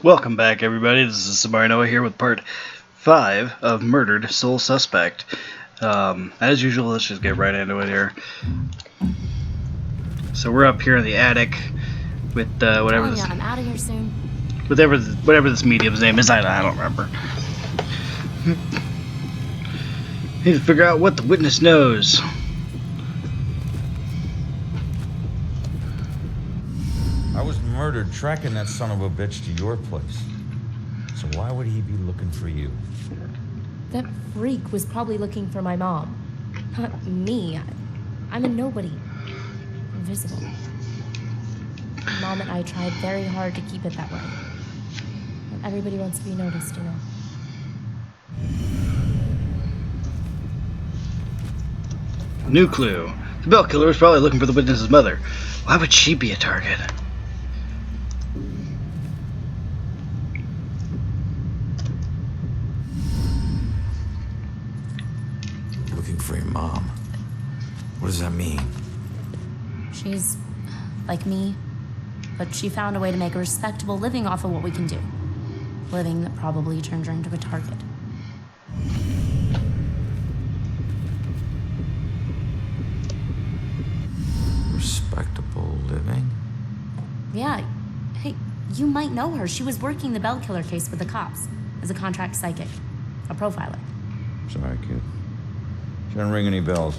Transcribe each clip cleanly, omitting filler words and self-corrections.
Welcome back, everybody. This is Somarinoa here with part 5 of Murdered Sole Suspect. As usual, let's just get right into it here. So we're up here in the attic with whatever this. I'm out of here soon. Whatever this medium's name is, I don't remember. Need to figure out what the witness knows. I was murdered tracking that son of a bitch to your place. So why would he be looking for you? That freak was probably looking for my mom. Not me. I'm a nobody. Invisible. Mom and I tried very hard to keep it that way. But everybody wants to be noticed, you know. New clue. The bell killer was probably looking for the witness's mother. Why would she be a target? Looking for your mom. What does that mean? She's like me, but she found a way to make a respectable living off of what we can do. Living that probably turned her into a target. Respectable living? Yeah. Hey, you might know her. She was working the bell killer case with the cops as a contract psychic, a profiler. Sorry, kid. She doesn't ring any bells.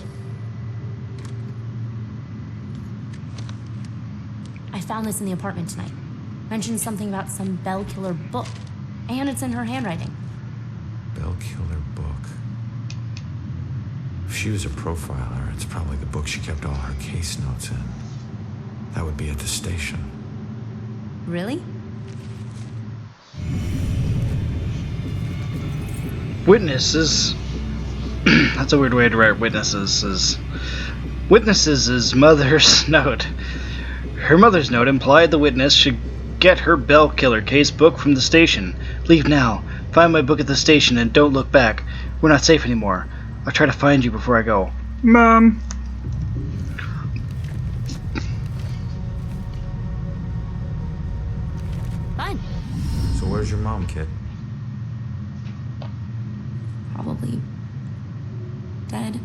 I found this in the apartment tonight. Mentioned something about some bell killer book. And it's in her handwriting. Bell killer book. If she was a profiler, it's probably the book she kept all her case notes in. That would be at the station. Really? Witnesses. That's a weird way to write witnesses. Witnesses is mother's note. Her mother's note implied the witness should get her bell killer case book from the station. Leave now. Find my book at the station and don't look back. We're not safe anymore. I'll try to find you before I go. Mom. Fine. So where's your mom, kid? Probably dead.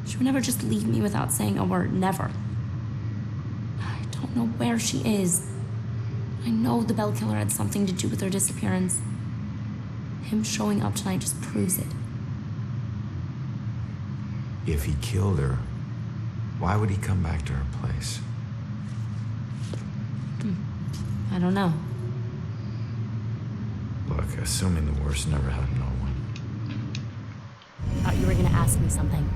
She would never just leave me without saying a word. Never. I don't know where she is. I know the bell killer had something to do with her disappearance. Him showing up tonight just proves it. If he killed her, why would he come back to her place? I don't know. Look, assuming the worst never had no one. Thought you were gonna ask me something.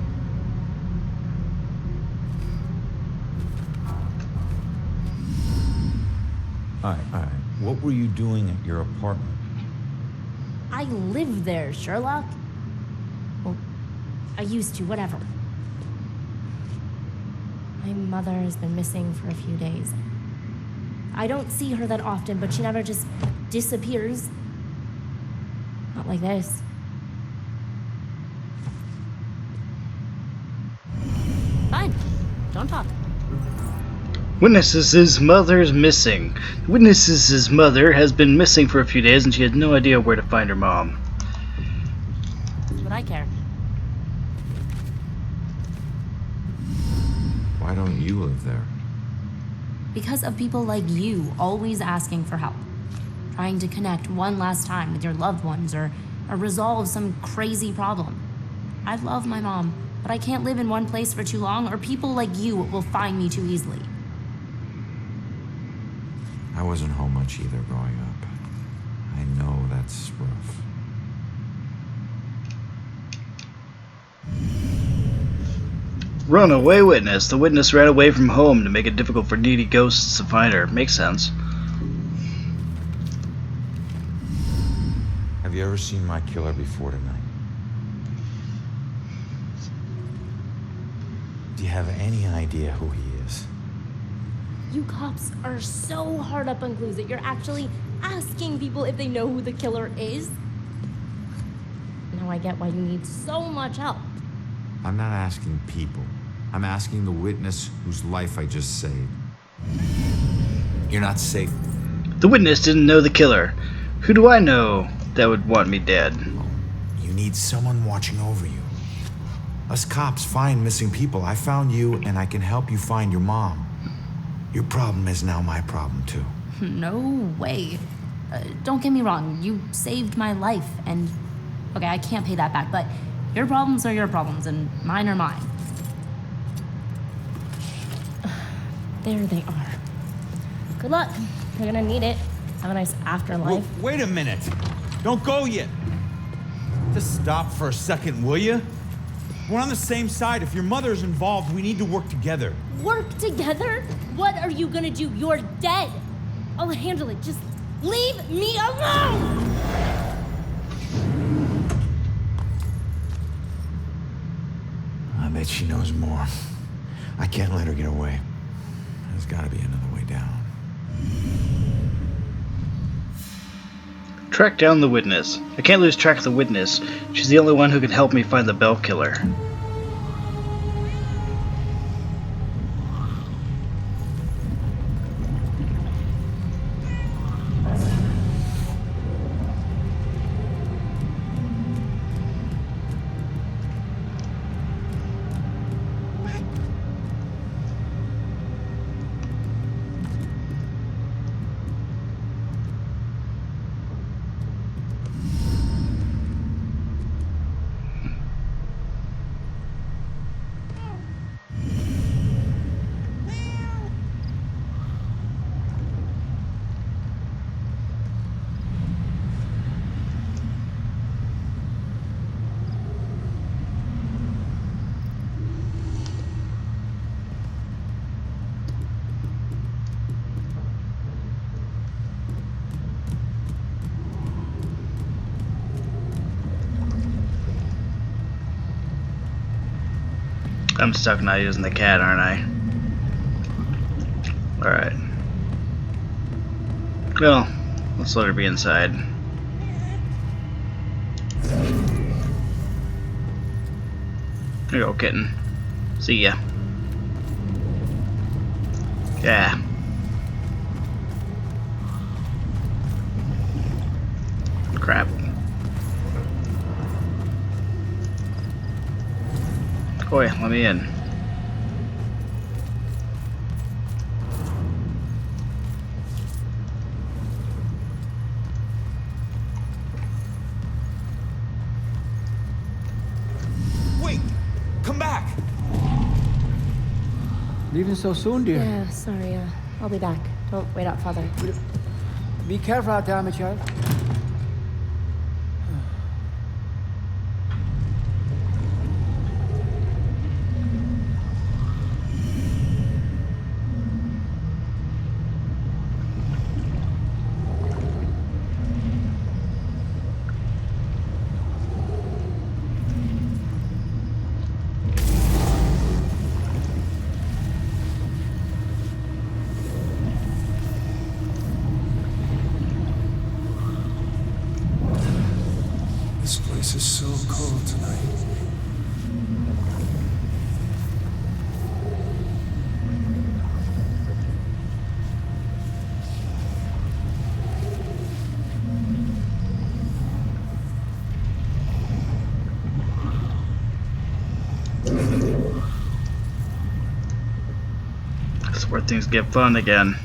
All right. What were you doing at your apartment? I live there, Sherlock. Well, I used to, whatever. My mother has been missing for a few days. I don't see her that often, but she never just disappears. Not like this. Fine. Don't talk. Witnesses' mother's missing. Witnesses' mother has been missing for a few days and she has no idea where to find her mom. That's what I care. Why don't you live there? Because of people like you always asking for help. Trying to connect one last time with your loved ones or resolve some crazy problem. I love my mom, but I can't live in one place for too long or people like you will find me too easily. I wasn't home much either growing up. I know that's rough. Runaway witness. The witness ran away from home to make it difficult for needy ghosts to find her. Makes sense. Have you ever seen my killer before tonight? Do you have any idea who he is? You cops are so hard up on clues that you're actually asking people if they know who the killer is. Now I get why you need so much help. I'm not asking people. I'm asking the witness whose life I just saved. You're not safe. The witness didn't know the killer. Who do I know that would want me dead? You need someone watching over you. Us cops find missing people. I found you, and I can help you find your mom. Your problem is now my problem, too. No way. Don't get me wrong, you saved my life, and okay, I can't pay that back, but your problems are your problems, and mine are mine. There they are. Good luck. You're gonna need it. Have a nice afterlife. Wait a minute. Don't go yet. Just stop for a second, will you? We're on the same side. If your mother's involved, we need to work together. Work together? What are you gonna do? You're dead. I'll handle it. Just leave me alone! I bet she knows more. I can't let her get away. There's gotta be another way down. Track down the witness. I can't lose track of the witness. She's the only one who can help me find the Bell Killer. I'm stuck not using the cat, aren't I? Alright. Well, let's let her be inside. Here you go, kitten. See ya. Yeah. Crap. Boy, let me in. Wait! Come back! Leaving so soon, dear? Yeah, sorry. I'll be back. Don't wait out, Father. Be careful out there, my child. This place is so cold tonight. That's where things get fun again.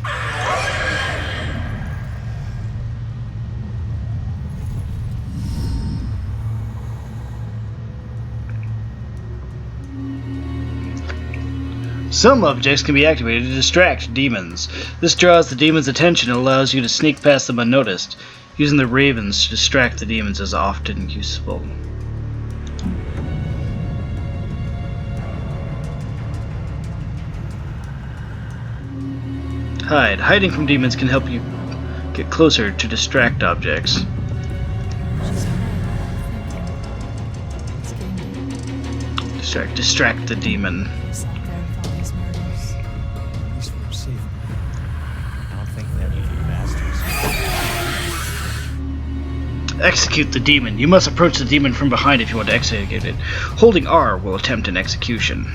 Some objects can be activated to distract demons. This draws the demon's attention and allows you to sneak past them unnoticed. Using the ravens to distract the demons is often useful. Hide. Hiding from demons can help you get closer to distract objects. Distract the demon. Execute the demon. You must approach the demon from behind if you want to execute it. Holding R will attempt an execution.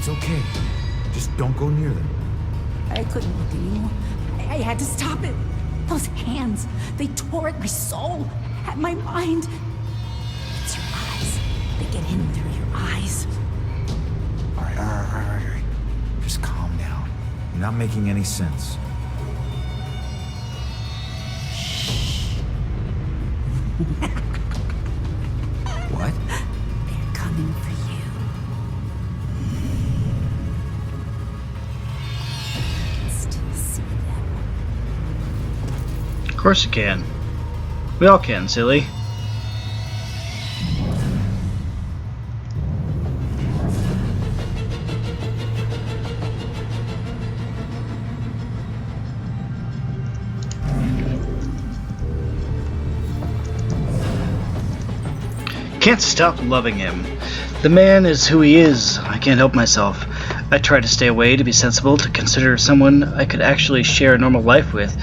It's okay. Just don't go near them. I couldn't look anymore. I had to stop it. Those hands, they tore at my soul, at my mind. It's your eyes. They get in through your eyes. All right. Just calm down. You're not making any sense. What? They're coming for you. I can still see them. Of course you can. We all can, silly. Can't stop loving him. The man is who he is. I can't help myself. I try to stay away, to be sensible, to consider someone I could actually share a normal life with,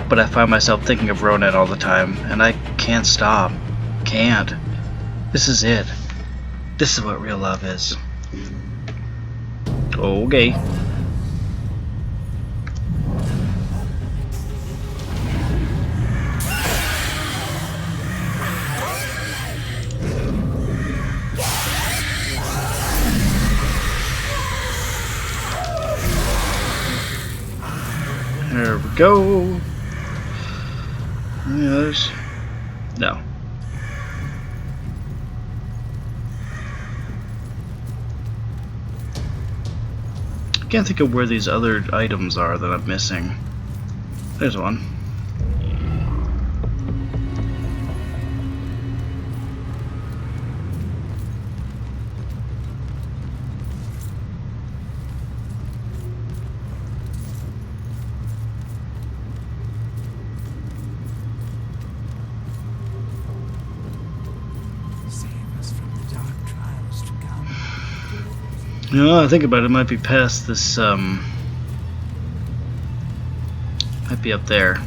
but I find myself thinking of Ronan all the time, and I can't stop. Can't. This is it. This is what real love is. Okay. There we go. Any others? No. I can't think of where these other items are that I'm missing. There's one. You know, I think about it, it might be past this, might be up there.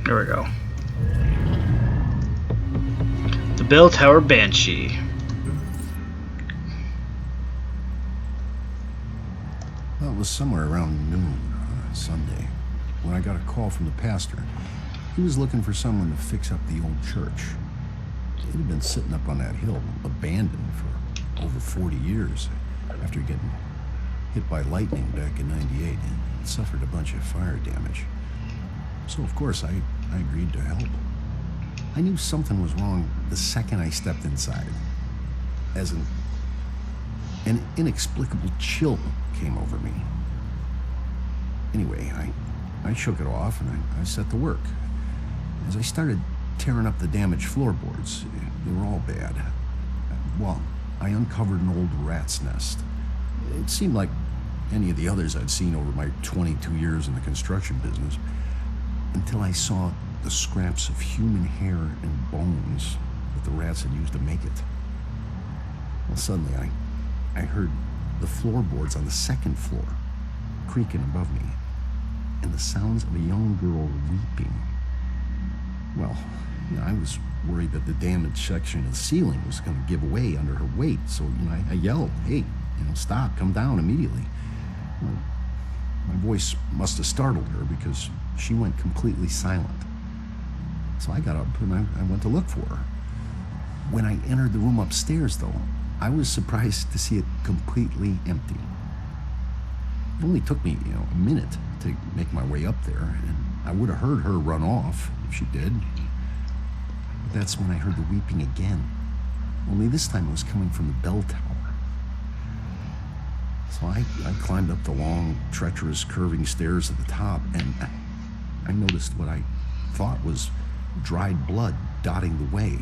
There we go. The Bell Tower Banshee. Well, it was somewhere around noon on a Sunday when I got a call from the pastor. He was looking for someone to fix up the old church. It had been sitting up on that hill, abandoned for over 40 years after getting hit by lightning back in '98 and suffered a bunch of fire damage. So, of course, I agreed to help. I knew something was wrong the second I stepped inside. As an inexplicable chill came over me. Anyway, I shook it off and I set to work. As I started tearing up the damaged floorboards, they were all bad. Well, I uncovered an old rat's nest. It seemed like any of the others I'd seen over my 22 years in the construction business, until I saw the scraps of human hair and bones that the rats had used to make it. Well, suddenly I heard the floorboards on the second floor creaking above me, and the sounds of a young girl weeping. Well, I was worried that the damaged section of the ceiling was going to give way under her weight, so I yelled, "Hey, stop, come down immediately." Well, my voice must have startled her because she went completely silent. So I got up and I went to look for her. When I entered the room upstairs, though, I was surprised to see it completely empty. It only took me, a minute to make my way up there, and I would have heard her run off if she did. But that's when I heard the weeping again. Only this time it was coming from the bell tower. So I climbed up the long, treacherous, curving stairs at the top, and I noticed what I thought was dried blood dotting the way.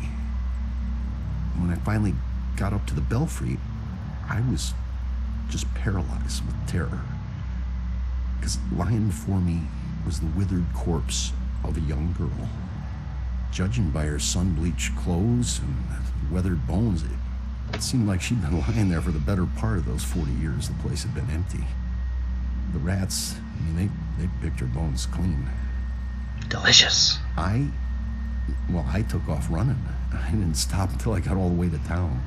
When I finally got up to the belfry, I was just paralyzed with terror. Because lying before me was the withered corpse of a young girl. Judging by her sun-bleached clothes and weathered bones, It seemed like she'd been lying there for the better part of those 40 years the place had been empty. The rats, I mean, they picked her bones clean. Delicious. I took off running. I didn't stop until I got all the way to town.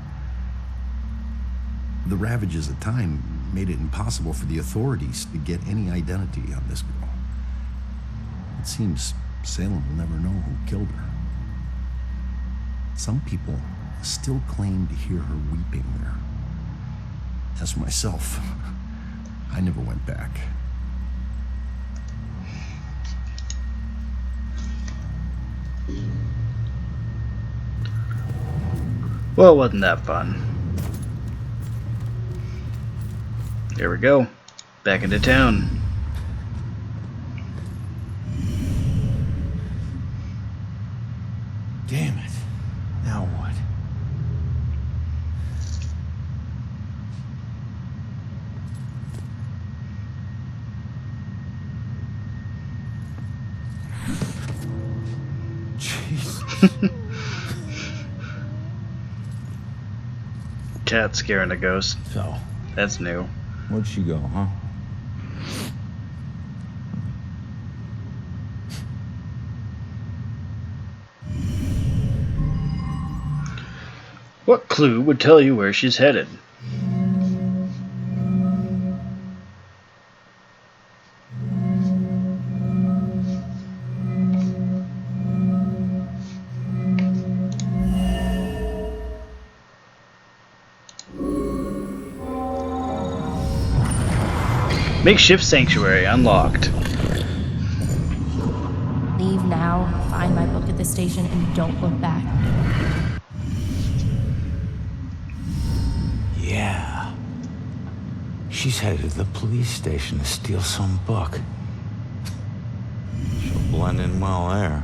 The ravages of time made it impossible for the authorities to get any identity on this girl. It seems Salem will never know who killed her. Some people still claim to hear her weeping there. As for myself, I never went back. Well, wasn't that fun? Here we go. Back into town. Damn it. Now what? Jesus. Cat scaring a ghost. So, That's new. where'd she go, huh? What clue would tell you where she's headed? Makeshift sanctuary unlocked. Leave now, find my book at the station, and don't look back. Yeah. She's headed to the police station to steal some book. She'll blend in well there.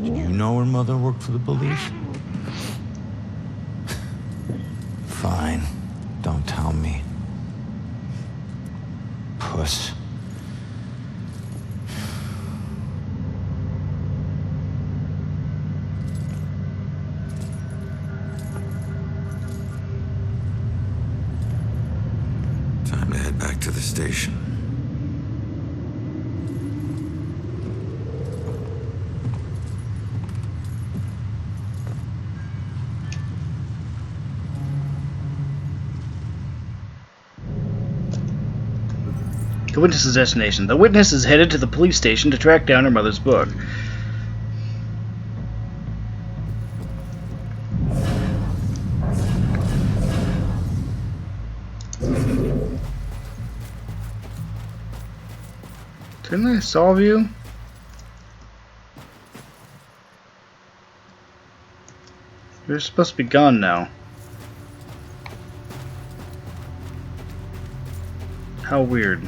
Did you know her mother worked for the police? Fine. Don't tell me. Puss. Time to head back to the station. The witness's destination. The witness is headed to the police station to track down her mother's book. Didn't I solve you? You're supposed to be gone now. How weird.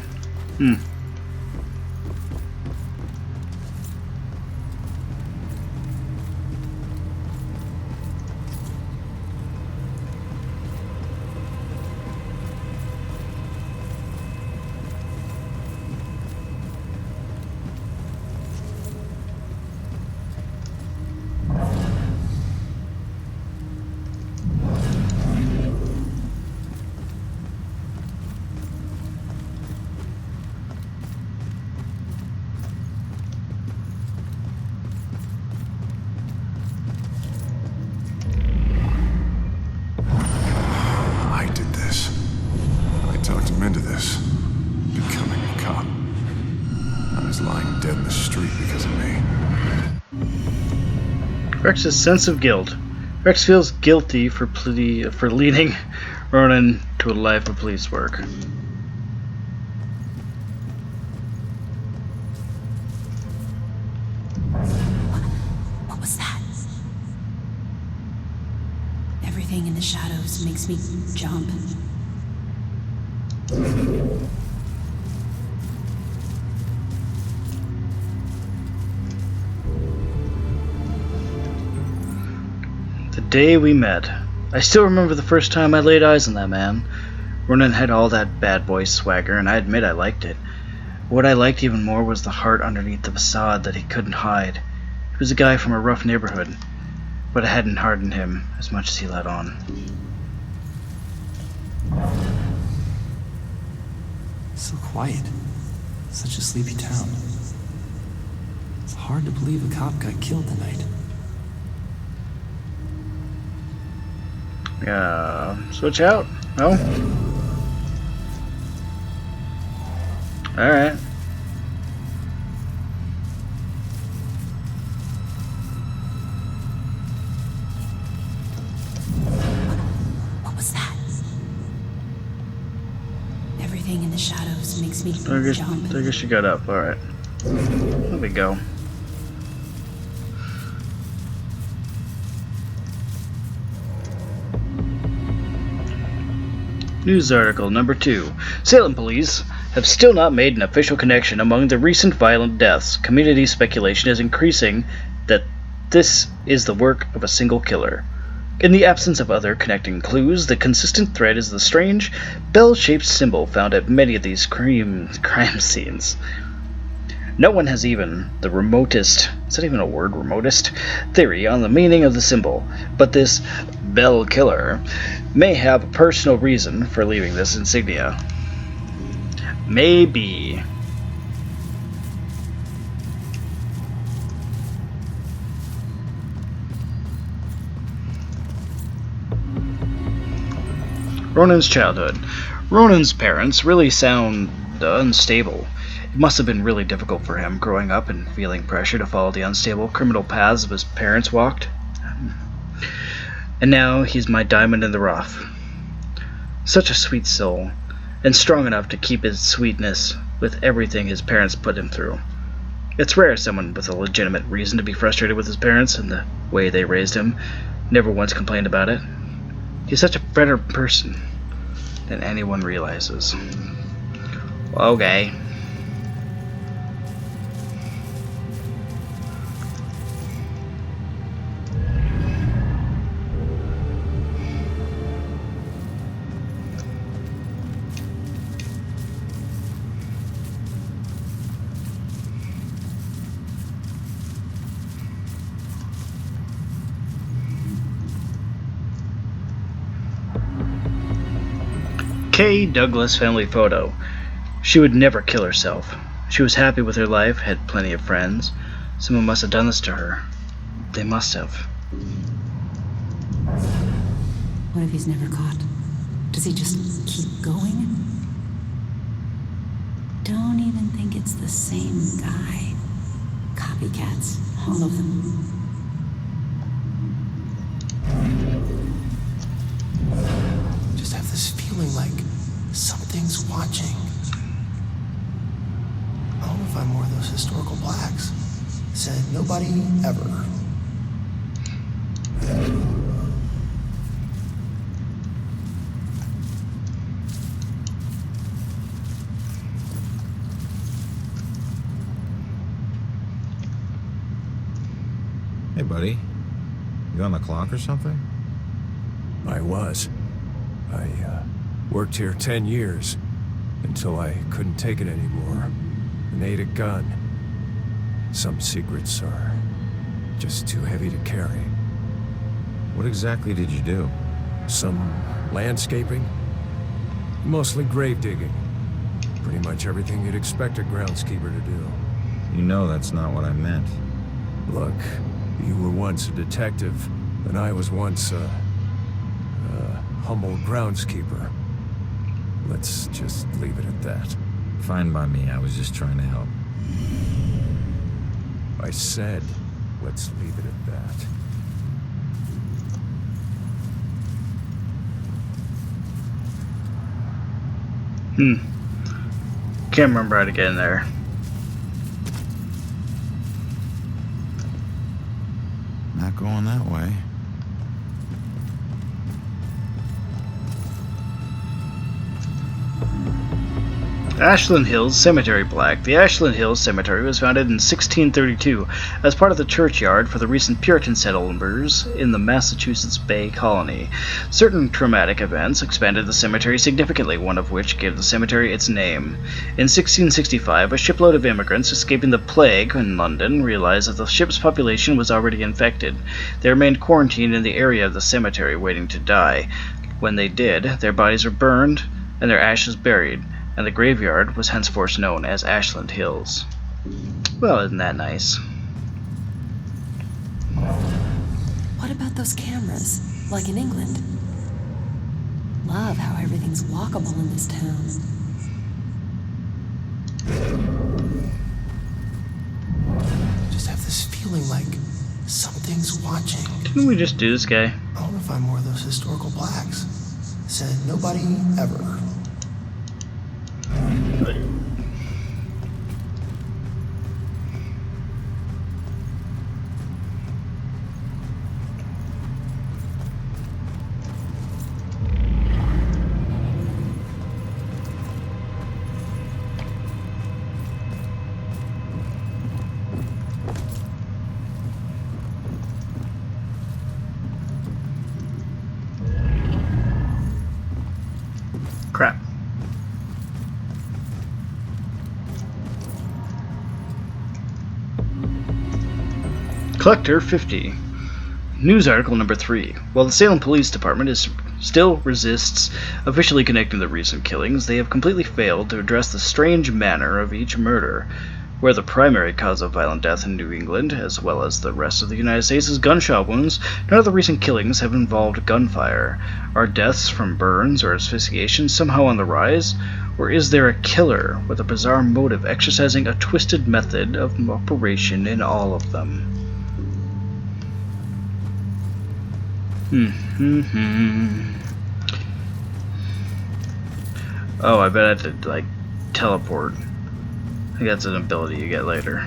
Into this. Becoming a cop. I was lying dead in the street because of me. Rex's sense of guilt. Rex feels guilty for leading Ronan to a life of police work. What was that? Everything in the shadows makes me jump. The day we met. I still remember the first time I laid eyes on that man. Ronan had all that bad boy swagger, and I admit I liked it. What I liked even more was the heart underneath the facade that he couldn't hide. It was a guy from a rough neighborhood, but it hadn't hardened him as much as he let on. So quiet. Such a sleepy town. It's hard to believe a cop got killed tonight. Switch out? No? Alright. What was that? Everything in the shadows makes me jump. I guess you got up. Alright. There we go. News article number 2. Salem police have still not made an official connection among the recent violent deaths. Community speculation is increasing that this is the work of a single killer. In the absence of other connecting clues, the consistent thread is the strange, bell-shaped symbol found at many of these crime scenes. No one has even the remotest, is that even a word, remotest, theory on the meaning of the symbol, but this bell killer may have a personal reason for leaving this insignia. Maybe. Ronan's childhood. Ronan's parents really sound unstable. It must have been really difficult for him growing up and feeling pressure to follow the unstable criminal paths of his parents walked. And now he's my diamond in the rough. Such a sweet soul, and strong enough to keep his sweetness with everything his parents put him through. It's rare someone with a legitimate reason to be frustrated with his parents and the way they raised him never once complained about it. He's such a better person than anyone realizes. Okay. Kay Douglas family photo. She would never kill herself. She was happy with her life, had plenty of friends. Someone must have done this to her. They must have. What if he's never caught? Does he just keep going? Don't even think it's the same guy. Copycats, all of them. Just have this feeling like something's watching. I don't know if I'm one of those historical blacks. Said nobody ever. Hey, buddy. You on the clock or something? I was. I worked here 10 years until I couldn't take it anymore and ate a gun. Some secrets are just too heavy to carry. What exactly did you do? Some landscaping, mostly grave digging. Pretty much everything you'd expect a groundskeeper to do. You know that's not what I meant. Look, you were once a detective, and I was once a humble groundskeeper. Let's just leave it at that. Fine by me, I was just trying to help. I said, let's leave it at that. Can't remember how to get in there. Not going that way. Ashland Hills Cemetery plaque. The Ashland Hills Cemetery was founded in 1632 as part of the churchyard for the recent Puritan settlers in the Massachusetts Bay Colony. Certain traumatic events expanded the cemetery significantly, one of which gave the cemetery its name. In 1665, a shipload of immigrants escaping the plague in London realized that the ship's population was already infected. They remained quarantined in the area of the cemetery, waiting to die. When they did, their bodies were burned and their ashes buried, and the graveyard was henceforth known as Ashland Hills. Well, isn't that nice? What about those cameras, like in England? Love how everything's walkable in this town. I just have this feeling like something's watching. Didn't we just do this guy? I want to find more of those historical plaques. Said nobody ever. Crap. Collector 50. News article number 3. While the Salem Police Department still resists officially connecting the recent killings, they have completely failed to address the strange manner of each murder. Where the primary cause of violent death in New England, as well as the rest of the United States, is gunshot wounds, none of the recent killings have involved gunfire. Are deaths from burns or asphyxiation somehow on the rise? Or is there a killer with a bizarre motive exercising a twisted method of operation in all of them? Oh, I bet I have to, teleport. I think that's an ability you get later.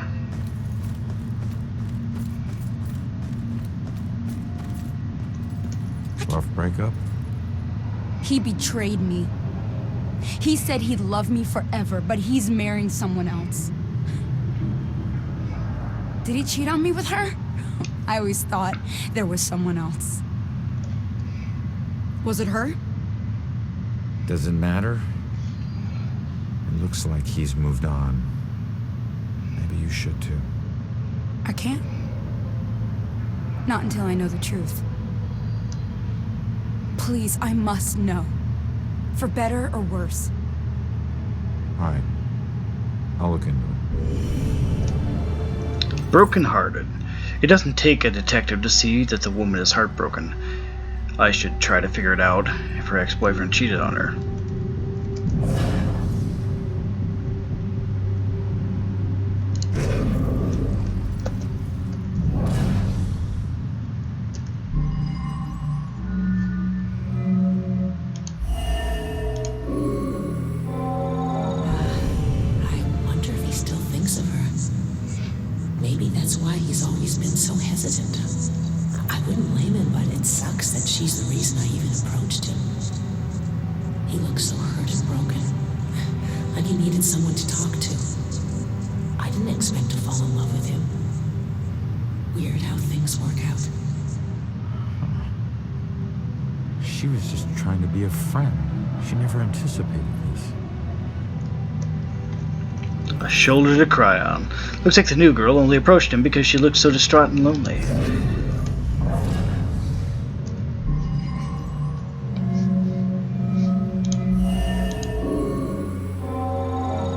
Rough breakup? He betrayed me. He said he'd love me forever, but he's marrying someone else. Did he cheat on me with her? I always thought there was someone else. Was it her? Does it matter? It looks like he's moved on. Maybe you should too. I can't. Not until I know the truth. Please, I must know. For better or worse. Alright. I'll look into it. Broken-hearted. It doesn't take a detective to see that the woman is heartbroken. I should try to figure it out if her ex-boyfriend cheated on her. She was just trying to be a friend. She never anticipated this. A shoulder to cry on. Looks like the new girl only approached him because she looked so distraught and lonely.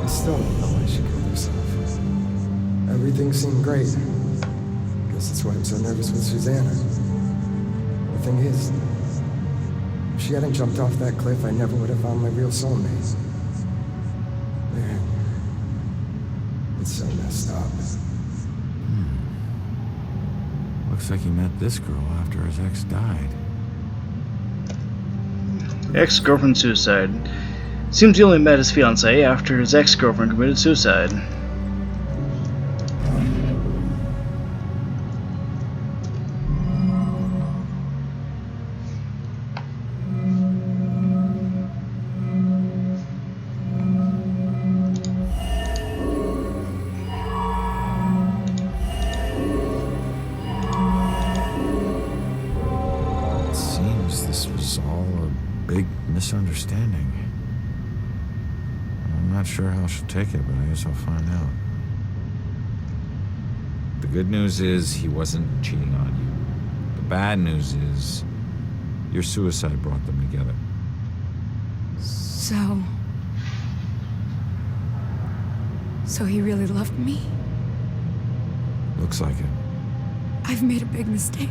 I still don't know why she killed herself. Everything seemed great. Guess that's why I'm so nervous with Susanna. The thing is, if she hadn't jumped off that cliff, I never would have found my real soulmate. Man, it's so messed up. Looks like he met this girl after his ex died. Ex-girlfriend suicide. Seems he only met his fiancée after his ex-girlfriend committed suicide. is all a big misunderstanding. I'm not sure how she'll take it, but I guess I'll find out. The good news is he wasn't cheating on you. The bad news is your suicide brought them together. So he really loved me? Looks like it. I've made a big mistake.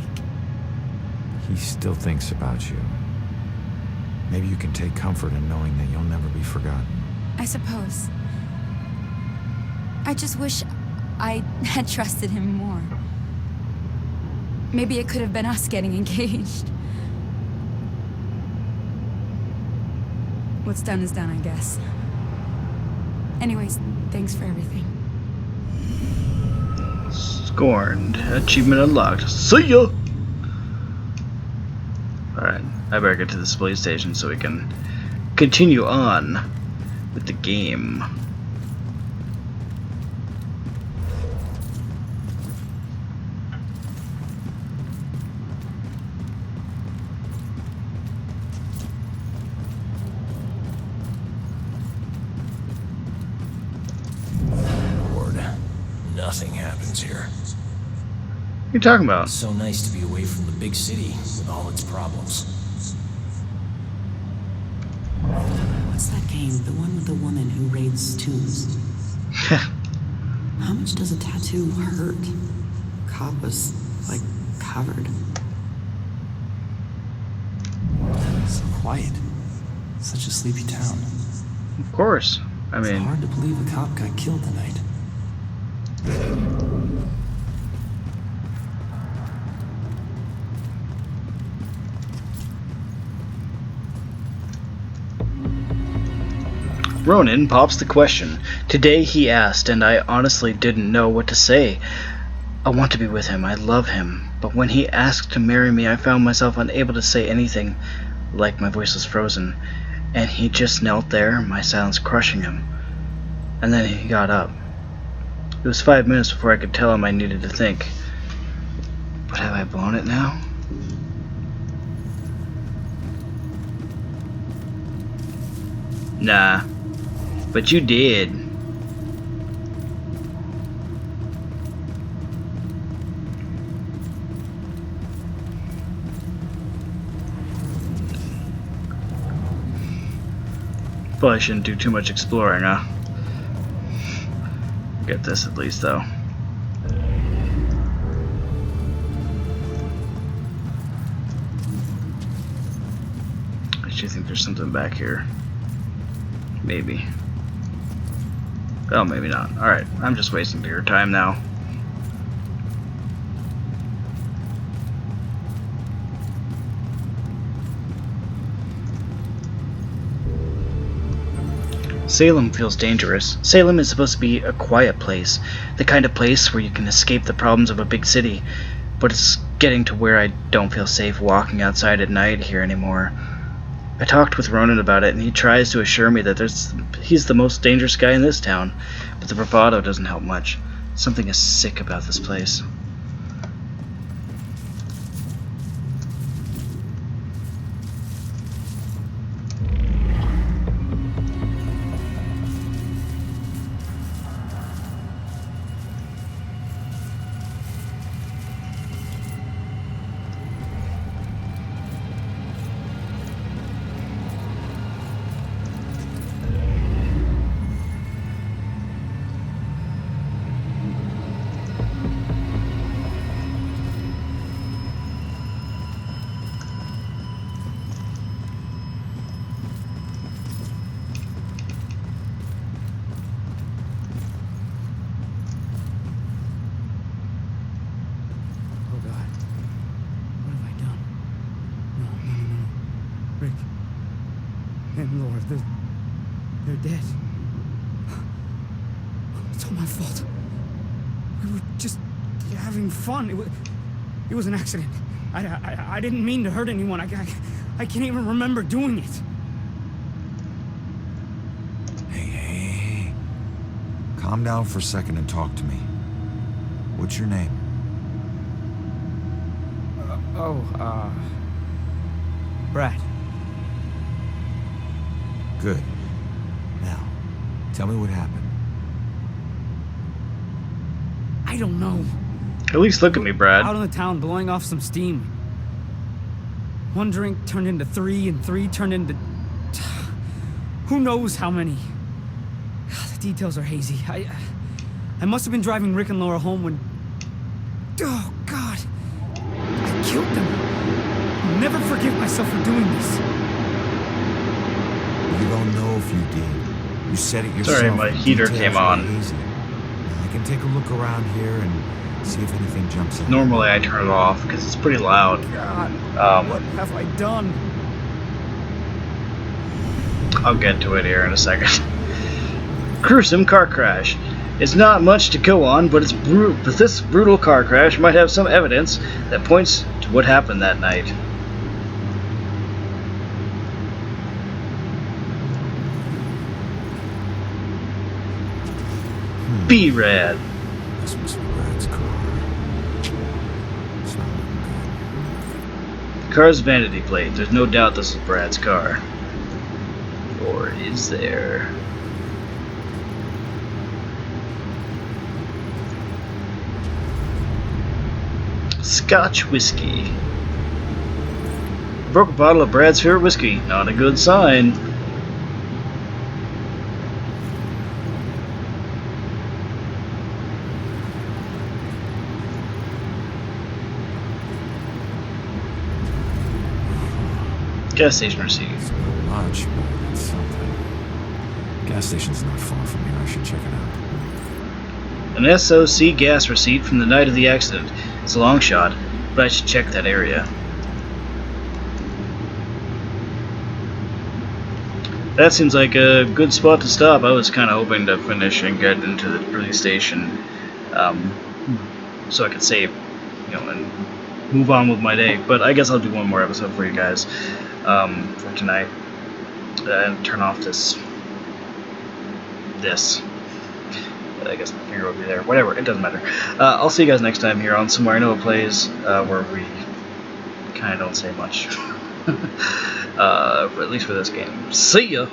He still thinks about you. Maybe you can take comfort in knowing that you'll never be forgotten. I suppose. I just wish I had trusted him more. Maybe it could have been us getting engaged. What's done is done, I guess. Anyways, thanks for everything. Scorned. Achievement unlocked. See ya! Alright, I better get to this police station so we can continue on with the game. Nothing happens here. What are you talking about? It's so nice to be away from the big city with all its problems. What's that game? The one with the woman who raids tombs? How much does a tattoo hurt? Cop was, like, covered. So quiet. Such a sleepy town. Of course. I mean, it's hard to believe a cop got killed tonight. Ronan pops the question. Today he asked, and I honestly didn't know what to say. I want to be with him. I love him. But when he asked to marry me, I found myself unable to say anything, like my voice was frozen. And he just knelt there, my silence crushing him. And then he got up. It was 5 minutes before I could tell him I needed to think. But have I blown it now? Nah. But you did. Probably shouldn't do too much exploring, huh? Get this at least, though. I actually think there's something back here. Maybe. Oh, maybe not. Alright, I'm just wasting your time now. Salem feels dangerous. Salem is supposed to be a quiet place, the kind of place where you can escape the problems of a big city, but it's getting to where I don't feel safe walking outside at night here anymore. I talked with Ronan about it, and he tries to assure me that he's the most dangerous guy in this town, but the bravado doesn't help much. Something is sick about this place. Lord, they're dead. It's all my fault. We were just having fun. It was an accident. I didn't mean to hurt anyone. I can't even remember doing it. Hey. Calm down for a second and talk to me. What's your name? Brad. Good. Now, tell me what happened. I don't know. At least look at me, Brad. Out in the town blowing off some steam. One drink turned into 3, and 3 turned into... who knows how many. The details are hazy. I must have been driving Rick and Laura home when... oh, God. I killed them. I'll never forgive myself for doing this. You don't know if you did. You said it yourself. Sorry, my heater Details came are on. hazy. I can take a look around here and see if anything jumps out. Normally I turn it off because it's pretty loud. God, what have I done? I'll get to it here in a second. Gruesome car crash. It's not much to go on, but this brutal car crash might have some evidence that points to what happened that night. B-Rad. This must be Brad's car. It's not looking good. The car's vanity plate. There's no doubt this is Brad's car. Or is there? Scotch whiskey. Broke a bottle of Brad's favorite whiskey. Not a good sign. Gas station receipt. It's not much, but it's something. Gas station's not far from here. I should check it out. An SOC gas receipt from the night of the accident. It's a long shot, but I should check that area. That seems like a good spot to stop. I was kind of hoping to finish and get into the police station, so I could save, and move on with my day. But I guess I'll do one more episode for you guys for tonight, and turn off this. I guess my finger will be there. Whatever, it doesn't matter. I'll see you guys next time here on Somarinoa Plays, where we kind of don't say much. At least for this game. See ya!